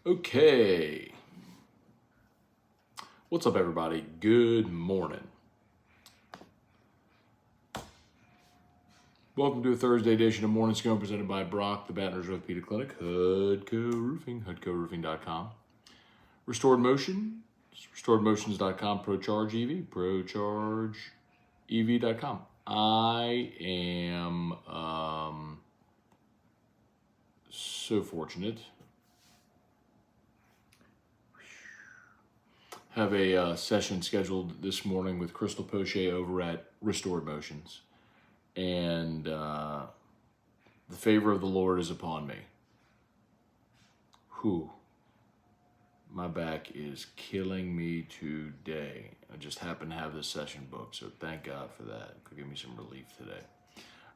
Okay. What's up, everybody? Good morning. Welcome to a Thursday edition of Morning Scone presented by Brock, the Baton Rouge Orthopedic Clinic, Hudco Roofing, HudcoRoofing.com. Restored Motion, restoredmotions.com, ProCharge EV, ProChargeEV.com. I am so fortunate. Have a session scheduled this morning with Crystal Poche over at Restored Motions. And the favor of the Lord is upon me. Whew. My back is killing me today. I just happen to have this session booked, so thank God for that. It could give me some relief today.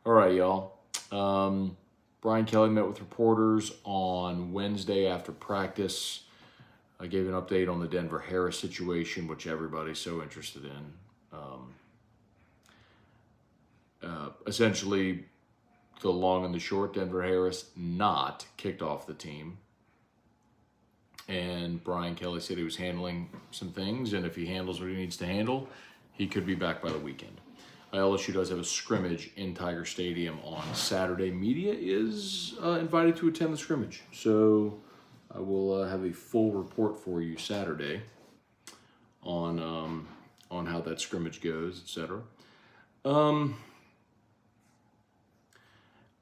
All right, y'all. Brian Kelly met with reporters on Wednesday after practice. I gave an update on the Denver Harris situation, which everybody's so interested in. Essentially, the long and the short, Denver Harris not kicked off the team. And Brian Kelly said he was handling some things, and if he handles what he needs to handle, he could be back by the weekend. LSU does have a scrimmage in Tiger Stadium on Saturday. Media is invited to attend the scrimmage, so I will have a full report for you Saturday on how that scrimmage goes, etc.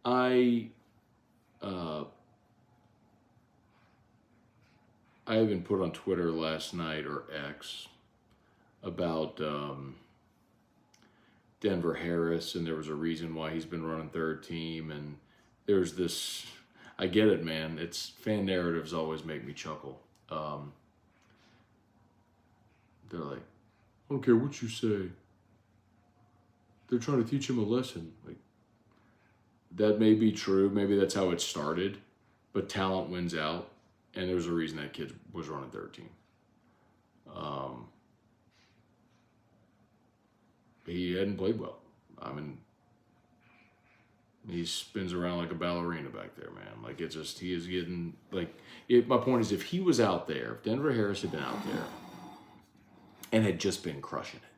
I even put on Twitter last night, or X, about Denver Harris, and there was a reason why he's been running third team, and there's this, I get it, man, it's fan narratives always make me chuckle. They're like, I don't care what you say. They're trying to teach him a lesson. Like, that may be true. Maybe that's how it started. But talent wins out. And there's a reason that kid was running third team. He hadn't played well. I mean, he spins around like a ballerina back there, man. Like, it's just, he is getting, like, my point is, if he was out there, if Denver Harris had been out there and had just been crushing it,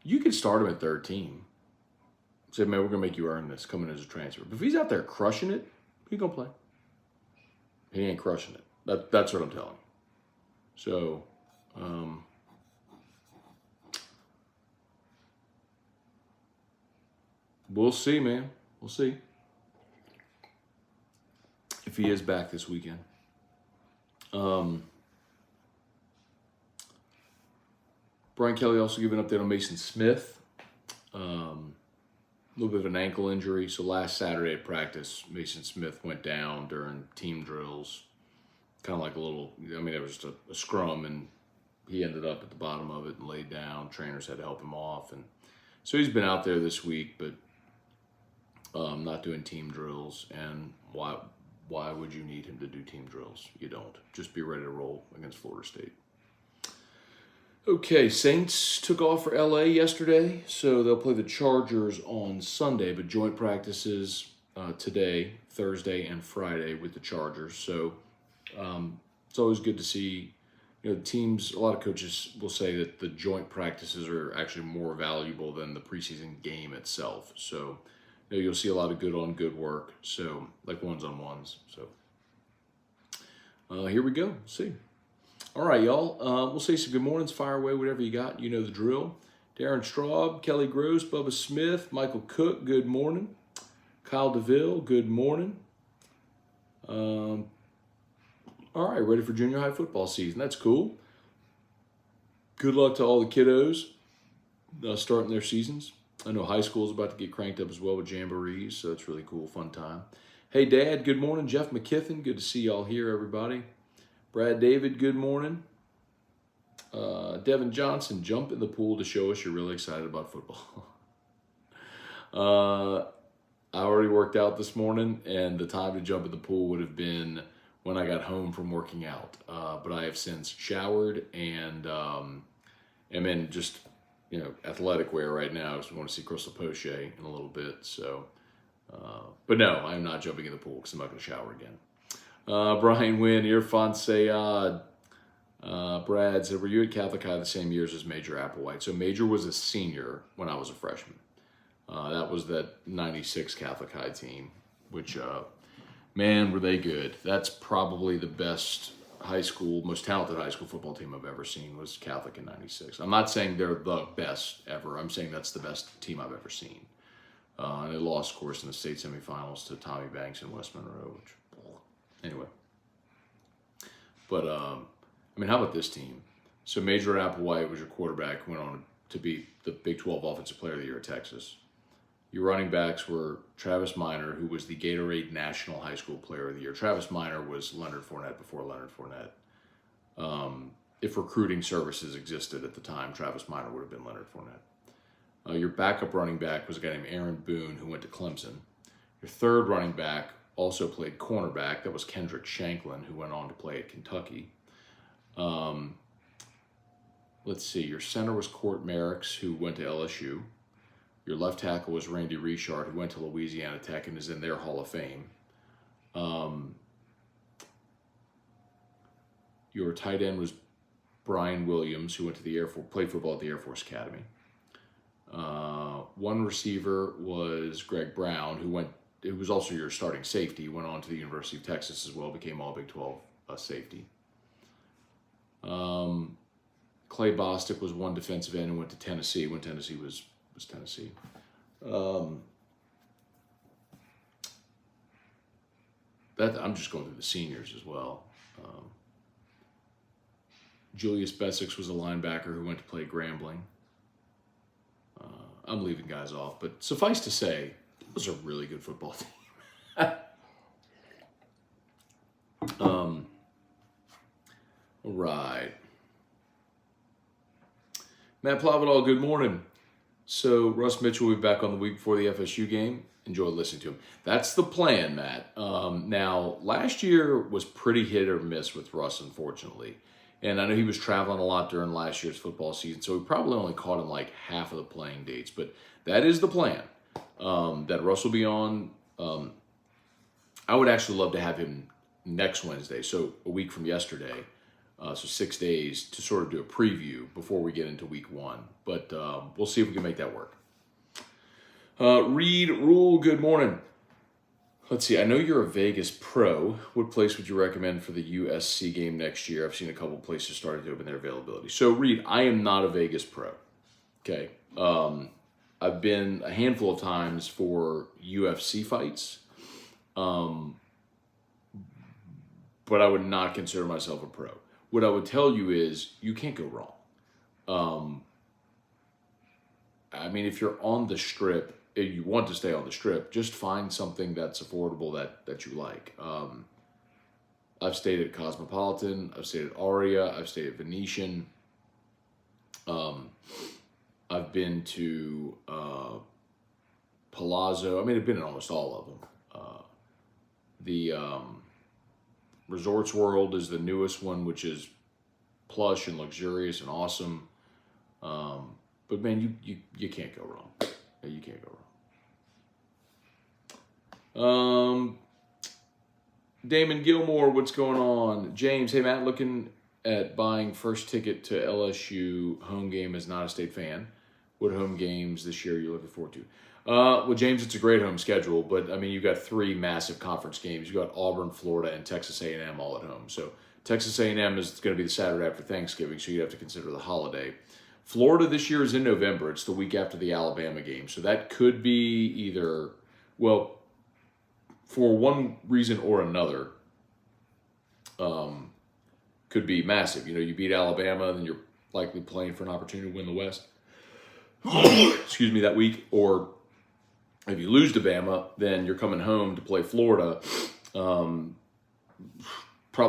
you could start him at third team. Say, man, we're going to make you earn this coming as a transfer. But if he's out there crushing it, he going to play. He ain't crushing it. That's what I'm telling you. So, we'll see, man. We'll see if he is back this weekend. Brian Kelly also gave an update on Maason Smith. A little bit of an ankle injury. So last Saturday at practice, Maason Smith went down during team drills. Kind of like a little, I mean, it was just a scrum, and he ended up at the bottom of it and laid down. Trainers had to help him off. And so he's been out there this week, but not doing team drills. And why would you need him to do team drills? You don't. Just be ready to roll against Florida State. Okay, Saints took off for LA yesterday, so they'll play the Chargers on Sunday, but joint practices today, Thursday, and Friday with the Chargers. So it's always good to see, teams, a lot of coaches will say that the joint practices are actually more valuable than the preseason game itself. So you'll see a lot of good work, so like ones-on-ones. So here we go, see. All right, y'all. We'll say some good mornings. Fire away, whatever you got. You know the drill. Darren Straub, Kelly Gross, Bubba Smith, Michael Cook, good morning. Kyle DeVille, good morning. All right, ready for junior high football season. That's cool. Good luck to all the kiddos starting their seasons. I know high school is about to get cranked up as well with jamborees, so it's really cool, fun time. Hey, Dad, good morning. Jeff McKithen, good to see y'all here, everybody. Brad David, good morning. Devin Johnson, jump in the pool to show us you're really excited about football. I already worked out this morning, and the time to jump in the pool would have been when I got home from working out. But I have since showered and am in just, athletic wear right now. I just want to see Crystal Poche in a little bit. So, but no, I'm not jumping in the pool because I'm not going to shower again. Brian Wynn, Irfan Sayad. Brad said, were you at Catholic High the same years as Major Applewhite? So Major was a senior when I was a freshman. That was that 96 Catholic High team, which, man, were they good. That's probably the best most talented high school football team I've ever seen was Catholic in 96. I'm not saying they're the best ever. I'm saying that's the best team I've ever seen. And they lost, of course, in the state semifinals to Tommy Banks and West Monroe, which, anyway. But, I mean, how about this team? So Major Applewhite was your quarterback, went on to be the Big 12 Offensive Player of the Year at Texas. Your running backs were Travis Minor, who was the Gatorade National High School Player of the Year. Travis Minor was Leonard Fournette before Leonard Fournette. If recruiting services existed at the time, Travis Minor would have been Leonard Fournette. Your backup running back was a guy named Aaron Boone, who went to Clemson. Your third running back also played cornerback. That was Kendrick Shanklin, who went on to play at Kentucky. Let's see. Your center was Court Merricks, who went to LSU. Your left tackle was Randy Richard, who went to Louisiana Tech and is in their Hall of Fame. Your tight end was Brian Williams, who went to the Air Force, played football at the Air Force Academy. One receiver was Greg Brown, who was also your starting safety, went on to the University of Texas as well, became all Big 12 safety. Clay Bostic was one defensive end and went to Tennessee when Tennessee was Tennessee. I'm just going through the seniors as well. Julius Bessex was a linebacker who went to play Grambling. I'm leaving guys off, but suffice to say, it was a really good football team. All right. Matt Plavidal, good morning. So Russ Mitchell will be back on the week before the FSU game. Enjoy listening to him. That's the plan, Matt. Now, last year was pretty hit or miss with Russ, unfortunately. And I know he was traveling a lot during last year's football season, so we probably only caught him like half of the playing dates. But that is the plan, that Russ will be on. I would actually love to have him next Wednesday, so a week from yesterday. So 6 days to sort of do a preview before we get into week one. But we'll see if we can make that work. Reed Rule, good morning. Let's see, I know you're a Vegas pro. What place would you recommend for the USC game next year? I've seen a couple places starting to open their availability. So, Reed, I am not a Vegas pro. Okay. I've been a handful of times for UFC fights. But I would not consider myself a pro. What I would tell you is you can't go wrong. I mean, if you're on the Strip, if you want to stay on the Strip, just find something that's affordable that you like. I've stayed at Cosmopolitan. I've stayed at Aria. I've stayed at Venetian. I've been to Palazzo. I mean, I've been in almost all of them. The Resorts World is the newest one, which is plush and luxurious and awesome. But man, you can't go wrong. You can't go wrong. Damon Gilmore, what's going on? James, hey Matt, looking at buying first ticket to LSU home game as not a state fan. What home games this year are you looking forward to? Well, James, it's a great home schedule, but I mean, you've got three massive conference games. You've got Auburn, Florida, and Texas A&M all at home. So Texas A&M is going to be the Saturday after Thanksgiving, so you have to consider the holiday. Florida this year is in November. It's the week after the Alabama game. So that could be either, well, for one reason or another, could be massive. You know, you beat Alabama, then you're likely playing for an opportunity to win the West. Excuse me, that week. Or if you lose to Bama, then you're coming home to play Florida, probably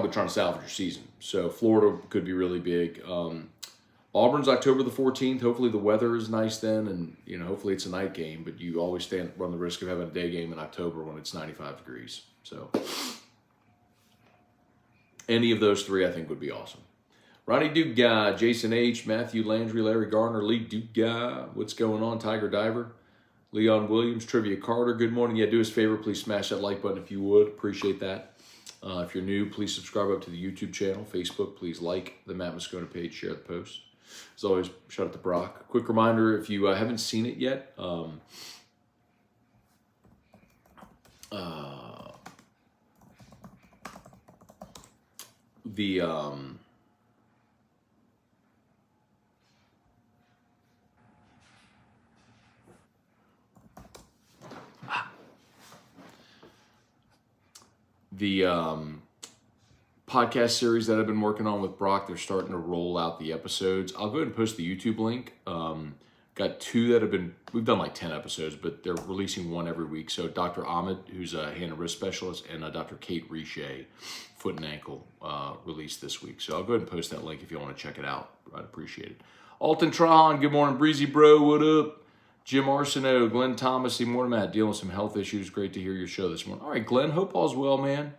trying to salvage your season. So Florida could be really big. Auburn's October the 14th. Hopefully the weather is nice then, and you know, hopefully it's a night game. But you always run the risk of having a day game in October when it's 95 degrees. So any of those three, I think, would be awesome. Ronnie Duke Guy, Jason H, Matthew Landry, Larry Garner, Lee Duke Guy. What's going on? Tiger Diver, Leon Williams, Trivia Carter. Good morning. Yeah, do us a favor, please smash that like button if you would. Appreciate that. If you're new, please subscribe up to the YouTube channel. Facebook, please like the Matt Scone page, share the post. As always, shout out to Brock. Quick reminder, if you haven't seen it yet, the podcast series that I've been working on with Brock, they're starting to roll out the episodes. I'll go ahead and post the YouTube link. Got two that we've done like 10 episodes, but they're releasing one every week. So Dr. Ahmed, who's a hand and wrist specialist, and Dr. Kate Richet, foot and ankle, released this week. So I'll go ahead and post that link if you want to check it out. I'd appreciate it. Alton Trahan, good morning. Breezy Bro, what up? Jim Arsenault, Glenn Thomas, good morning, Matt. Dealing with some health issues. Great to hear your show this morning. All right, Glenn, hope all's well, man.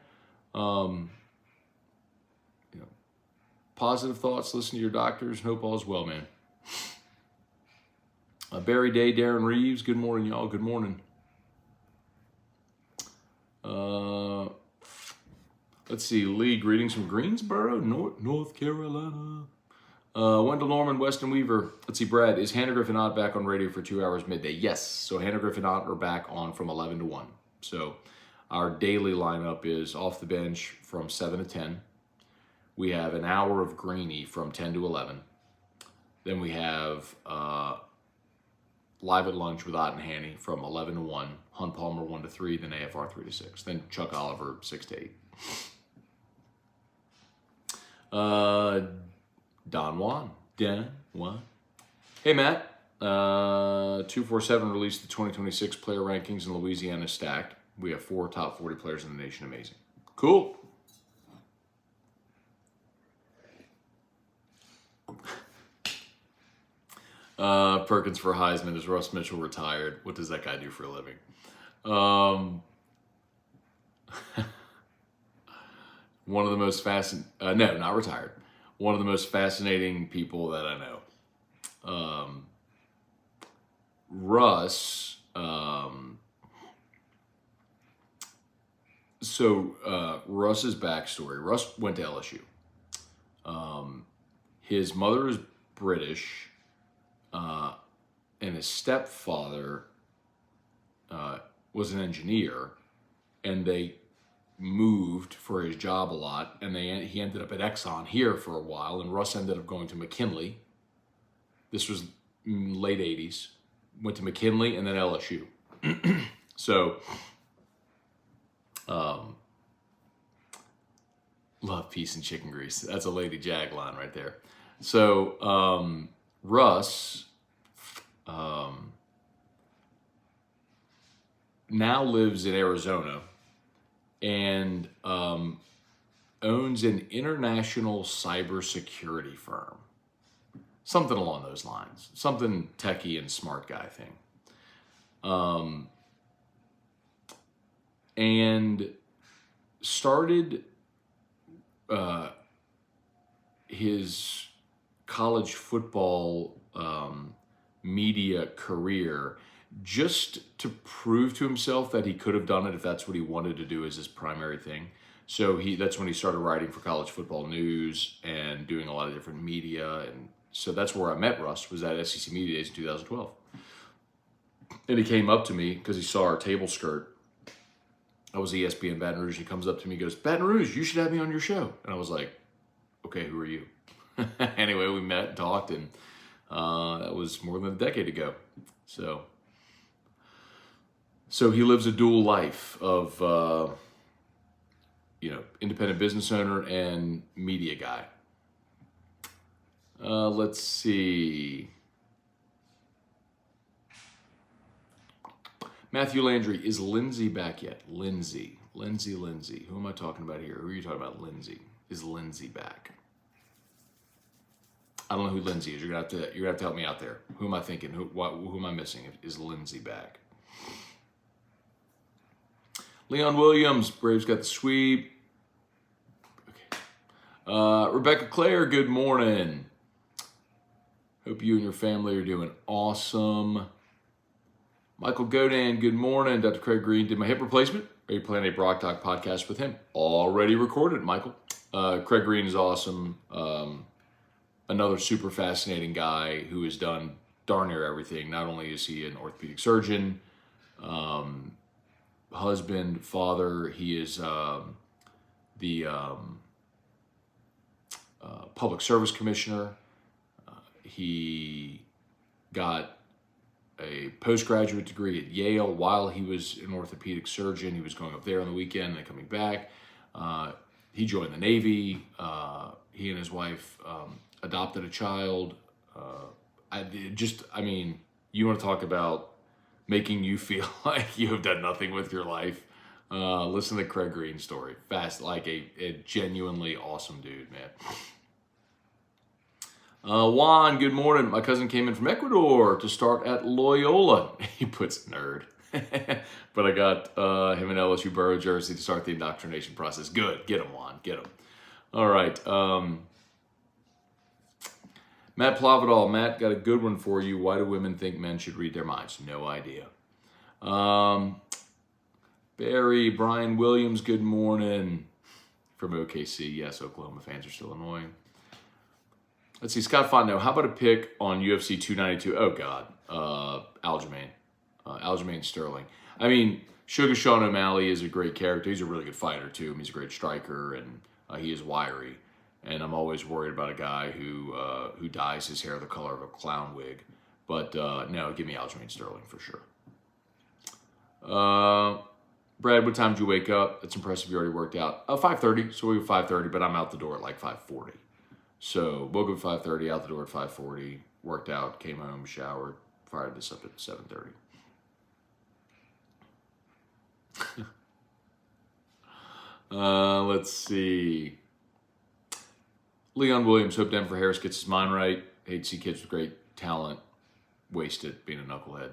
Positive thoughts, listen to your doctors, hope all's well, man. Barry Day, Darren Reeves, good morning, y'all. Good morning. Let's see, Lee, greetings from Greensboro, North Carolina. Wendell Norman, Weston Weaver. Let's see, Brad, is Hannah Griffin Ott back on radio for 2 hours midday? Yes, so Hannah Griffin Ott are back on from 11 to 1. So our daily lineup is off the bench from 7 to 10. We have an hour of Greeny from 10 to 11. Then we have Live at Lunch with Ott and Hanny from 11 to 1. Hunt Palmer 1 to 3. Then AFR 3 to 6. Then Chuck Oliver 6 to 8. Don Juan. Hey, Matt. 247 released the 2026 player rankings in Louisiana stacked. We have 4 top 40 players in the nation. Amazing. Cool. Perkins for Heisman. Is Russ Mitchell retired? What does that guy do for a living? One of the most no, not retired. One of the most fascinating people that I know. Russ. Russ's backstory. Russ went to LSU. His mother is British. And his stepfather was an engineer, and they moved for his job a lot, and he ended up at Exxon here for a while, and Russ ended up going to McKinley. This was late 80s. Went to McKinley and then LSU. So, love, peace, and chicken grease. That's a Lady Jag line right there. So, Russ now lives in Arizona and owns an international cybersecurity firm. Something along those lines. Something techie and smart guy thing. And started his college football media career just to prove to himself that he could have done it if that's what he wanted to do as his primary thing. So that's when he started writing for College Football News and doing a lot of different media. And so that's where I met Russ, was at SEC Media Days in 2012. And he came up to me because he saw our table skirt. I was ESPN Baton Rouge. He comes up to me and goes, "Baton Rouge, you should have me on your show." And I was like, "Okay, who are you?" Anyway, we met and talked, and that was more than a decade ago. So he lives a dual life of, independent business owner and media guy. Let's see. Matthew Landry, is Lindsay back yet? Lindsay. Who am I talking about here? Who are you talking about, Lindsay? Is Lindsay back? I don't know who Lindsay is. You're gonna have to help me out there. Who am I thinking? Who am I missing? Is Lindsay back? Leon Williams, Braves got the sweep. Okay. Rebecca Claire, good morning. Hope you and your family are doing awesome. Michael Godan, good morning. Dr. Craig Green did my hip replacement. Are you planning a Brock Talk podcast with him? Already recorded, Michael. Craig Green is awesome. Another super fascinating guy who has done darn near everything. Not only is he an orthopedic surgeon, husband, father, he is the public service commissioner. He got a postgraduate degree at Yale while he was an orthopedic surgeon. He was going up there on the weekend and then coming back. He joined the Navy. He and his wife adopted a child. You want to talk about making you feel like you have done nothing with your life. Listen to Craig Green's story. Like a genuinely awesome dude, man. Juan, good morning. My cousin came in from Ecuador to start at Loyola. He puts nerd. But I got him an LSU Burrow jersey to start the indoctrination process. Good. Get him, Juan. Get him. All right. Matt Plavidal. Matt, got a good one for you. Why do women think men should read their minds? No idea. Barry, Brian Williams, good morning. From OKC. Yes, Oklahoma fans are still annoying. Let's see, Scott Fontenot, how about a pick on UFC 292? Oh, God. Aljamain. Aljamain Sterling. I mean, Sugar Sean O'Malley is a great character. He's a really good fighter, too. He's a great striker, and he is wiry. And I'm always worried about a guy who dyes his hair the color of a clown wig. But, no, give me Aljamain Sterling for sure. Brad, what time did you wake up? That's impressive. You already worked out. 5:30. So we were 5:30, but I'm out the door at like 5:40. So woke up at 5:30, out the door at 5:40, worked out, came home, showered, fired this up at 7:30. Let's see. Leon Williams, hope Denver Harris gets his mind right. Hate to see kids with great talent wasted being a knucklehead.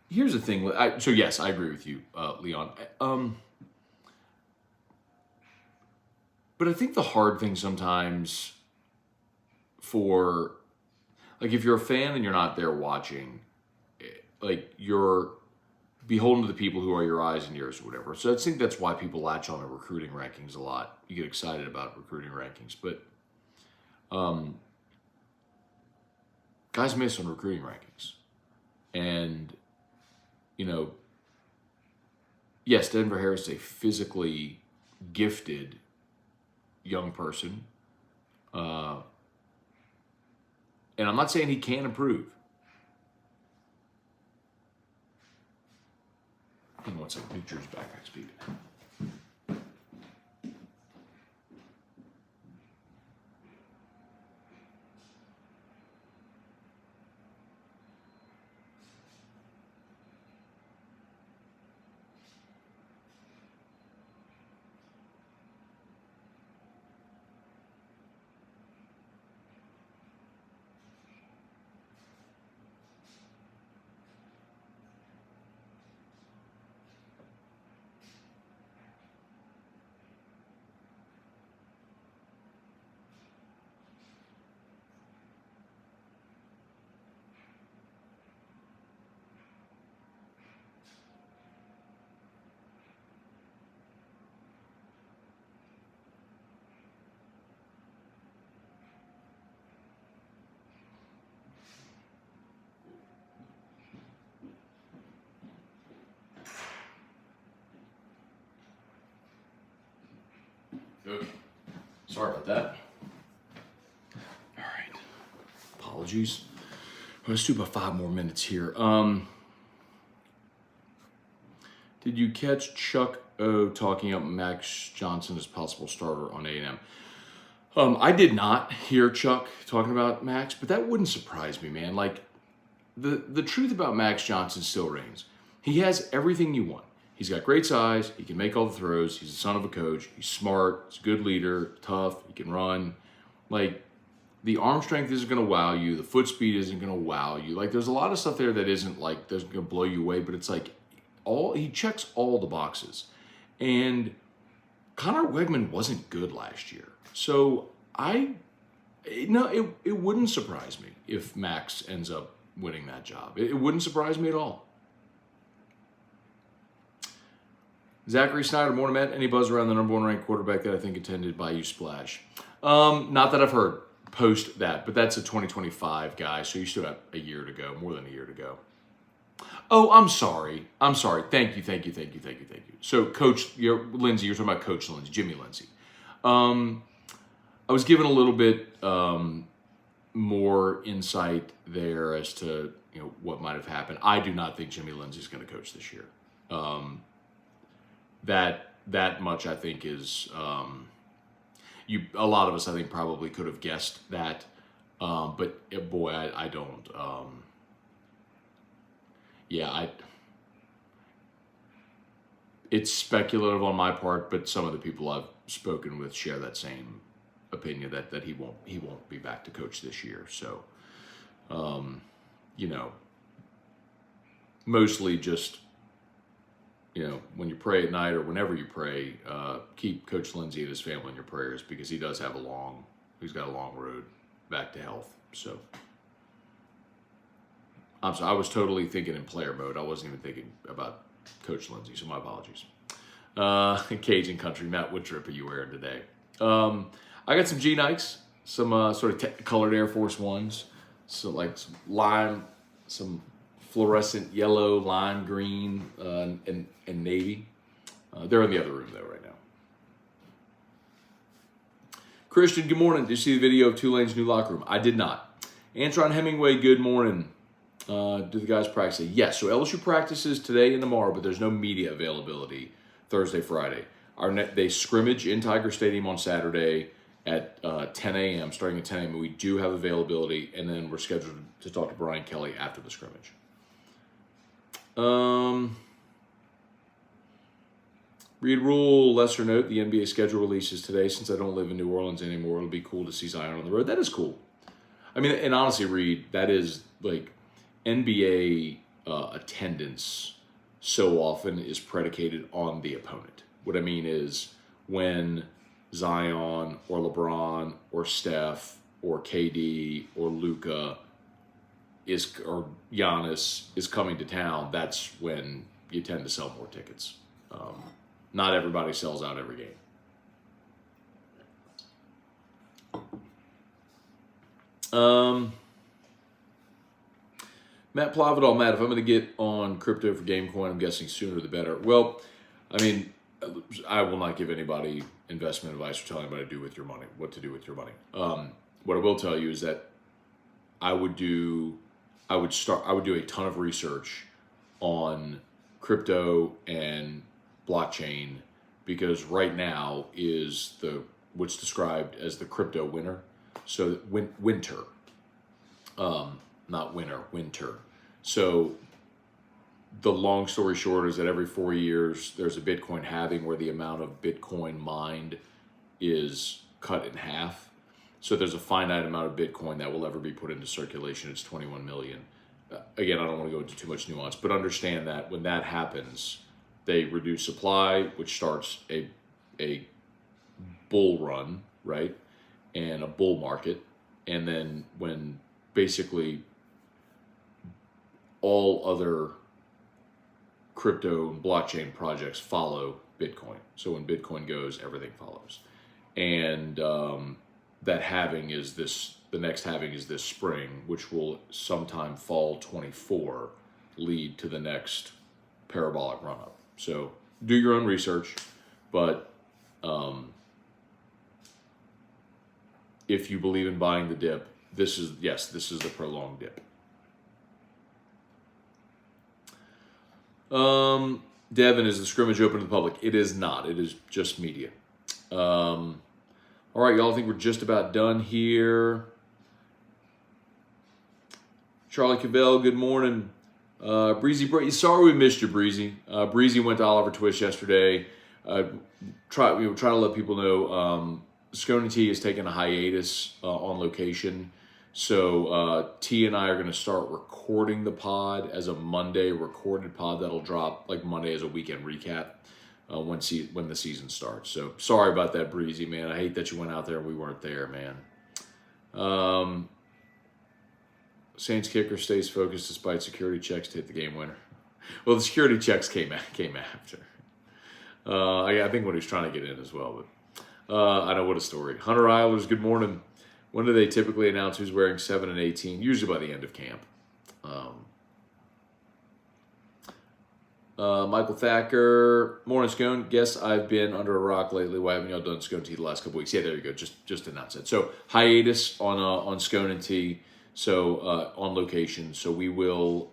Here's the thing. So yes, I agree with you, Leon. But I think the hard thing sometimes if you're a fan and you're not there watching, like you're beholden to the people who are your eyes and ears or whatever. So I think that's why people latch on to recruiting rankings a lot. You get excited about recruiting rankings. But guys miss on recruiting rankings. And, yes, Denver Harris is a physically gifted young person. And I'm not saying he can't improve. Hang on one second, picture's backpack speed. Okay. Sorry about that. All right. Apologies. Let's do about 5 more minutes here. Did you catch Chuck O talking up Max Johnson as possible starter on A&M? I did not hear Chuck talking about Max, but that wouldn't surprise me, man. Like, the truth about Max Johnson still reigns. He has everything you want. He's got great size. He can make all the throws. He's the son of a coach. He's smart. He's a good leader. Tough. He can run. Like, the arm strength isn't going to wow you. The foot speed isn't going to wow you. Like, there's a lot of stuff there that isn't like that's going to blow you away. But it's like he checks all the boxes. And Connor Wegman wasn't good last year. So it wouldn't surprise me if Max ends up winning that job. It wouldn't surprise me at all. Zachary Snyder, morning, Matt. Any buzz around the number 1 ranked quarterback that I think attended Bayou Splash? Not that I've heard post that, but that's a 2025 guy, so you still have a year to go, more than a year to go. Oh, I'm sorry. Thank you. So, Lindsay, you're talking about Coach Lindsay, Jimmy Lindsay. I was given a little bit more insight there as to what might have happened. I do not think Jimmy Lindsay is going to coach this year. That much I think is a lot of us I think probably could have guessed that, but boy, I don't. It's speculative on my part, but some of the people I've spoken with share that same opinion that he won't be back to coach this year. So, mostly just. When you pray at night or whenever you pray, keep Coach Lindsay and his family in your prayers because he's got a long road back to health. So, I'm sorry, I was totally thinking in player mode. I wasn't even thinking about Coach Lindsay, so my apologies. Cajun Country, Matt, what trip are you wearing today? I got some G Nikes, some sort of colored Air Force Ones, so like some lime, some fluorescent yellow, lime green, and navy. They're in the other room though right now. Christian, good morning. Did you see the video of Tulane's new locker room? I did not. Antron Hemingway, good morning. Do the guys practice? Yes. So LSU practices today and tomorrow, but there's no media availability Thursday, Friday. They scrimmage in Tiger Stadium on Saturday at 10 a.m., starting at 10 a.m. We do have availability, and then we're scheduled to talk to Brian Kelly after the scrimmage. Read rule, lesser note, the NBA schedule releases today. Since I don't live in New Orleans anymore, it'll be cool to see Zion on the road. That is cool. I mean, and honestly, Reed, that is like NBA attendance so often is predicated on the opponent. What I mean is when Zion or LeBron or Steph or KD or Luka or Giannis is coming to town, that's when you tend to sell more tickets. Not everybody sells out every game. Matt Plavidal, Matt, if I'm going to get on crypto for Gamecoin, I'm guessing sooner the better. Well, I mean, I will not give anybody investment advice or tell anybody what to do with your money. What I will tell you is that I would do a ton of research on crypto and blockchain, because right now is what's described as the crypto winter. So winter, not winter, winter. So the long story short is that every 4 years there's a Bitcoin halving where the amount of Bitcoin mined is cut in half. So there's a finite amount of Bitcoin that will ever be put into circulation. It's 21 million. Again, I don't want to go into too much nuance, but understand that when that happens, they reduce supply, which starts a bull run, right? And a bull market. And then when basically all other crypto and blockchain projects follow Bitcoin. So when Bitcoin goes, everything follows. And that halving is the next halving is this spring, which will sometime fall 24 lead to the next parabolic run-up. So do your own research, but if you believe in buying the dip, this is the prolonged dip. Devin, is the scrimmage open to the public? It is not. It is just media. All right, y'all, I think we're just about done here. Charlie Cavell, good morning. Breezy, sorry we missed you, Breezy. Breezy went to Oliver Twist yesterday. Trying to let people know Scone T is taking a hiatus on location. So T and I are going to start recording the pod as a Monday recorded pod that'll drop like Monday as a weekend recap when the season starts. So sorry about that, Breezy, man. I hate that you went out there and we weren't there, man. Saints kicker stays focused despite security checks to hit the game winner. Well, the security checks came after. I think when he was trying to get in as well. But I know, what a story. Hunter Eilers, good morning. When do they typically announce who's wearing 7 and 18? Usually by the end of camp. Michael Thacker, morning Scone. Guess I've been under a rock lately. Why haven't y'all done Scone Tea the last couple weeks? Yeah, there you go. Just announce it. So hiatus on Scone and Tea. So on location. So we will.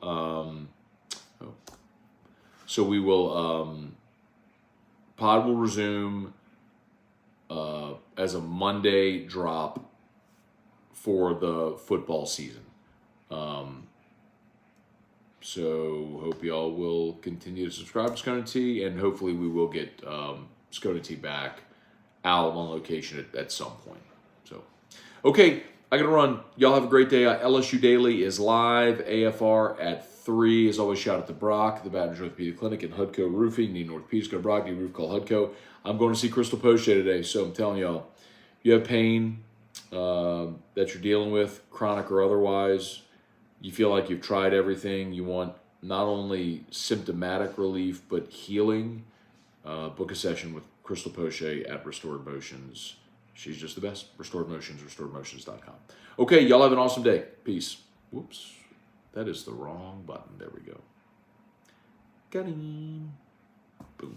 Pod will resume as a Monday drop for the football season. So hope y'all will continue to subscribe to Scone Tea, and hopefully we will get Scone Tea back out on location at some point. So, okay, I got to run. Y'all have a great day. LSU Daily is live. AFR at 3. As always, shout out to Brock, the Baton Rouge Orthopedic Clinic, and Hudco Roofing. Need an orthopedic, go to Brock. Need a roof, call Hudco. I'm going to see Crystal Poche today, so I'm telling y'all, you have pain that you're dealing with, chronic or otherwise, you feel like you've tried everything, you want not only symptomatic relief, but healing, book a session with Crystal Poche at Restored Motions. She's just the best. Restored Motions, restoredmotions.com. Okay, y'all have an awesome day. Peace. Whoops. That is the wrong button. There we go. Got him. Boom.